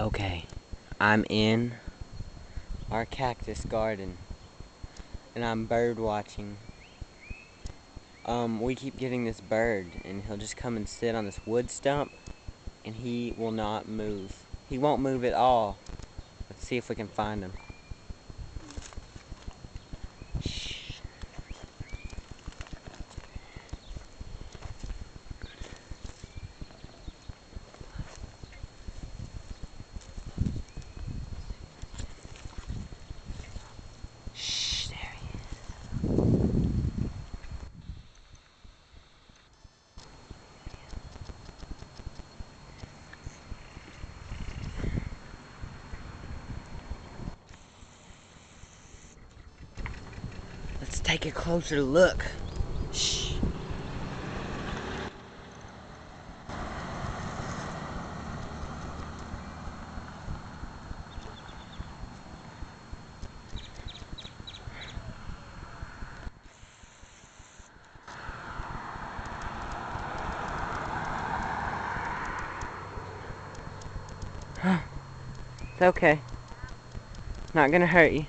Okay, I'm in our cactus garden and I'm bird watching. We keep getting this bird and he'll just come and sit on this wood stump and he will not move. He won't move at all. Let's see if we can find him. Shh. Shh, there he is. Let's take a closer look. Shh. It's okay. Not gonna hurt you.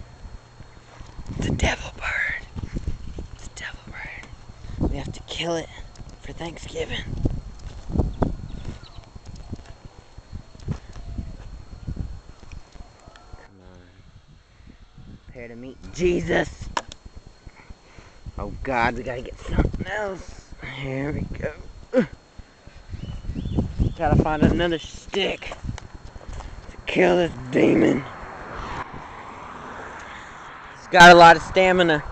It's a devil bird. It's a devil bird. We have to kill it for Thanksgiving. Come on. Prepare to meet Jesus. Oh God, we gotta get something else. Here we go. Gotta find another stick to kill this demon. He's got a lot of stamina.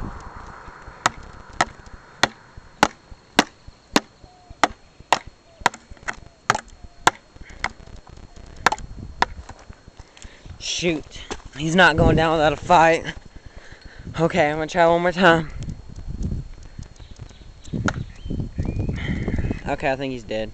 Shoot. He's not going down without a fight. Okay, I'm gonna try one more time. Okay, I think he's dead.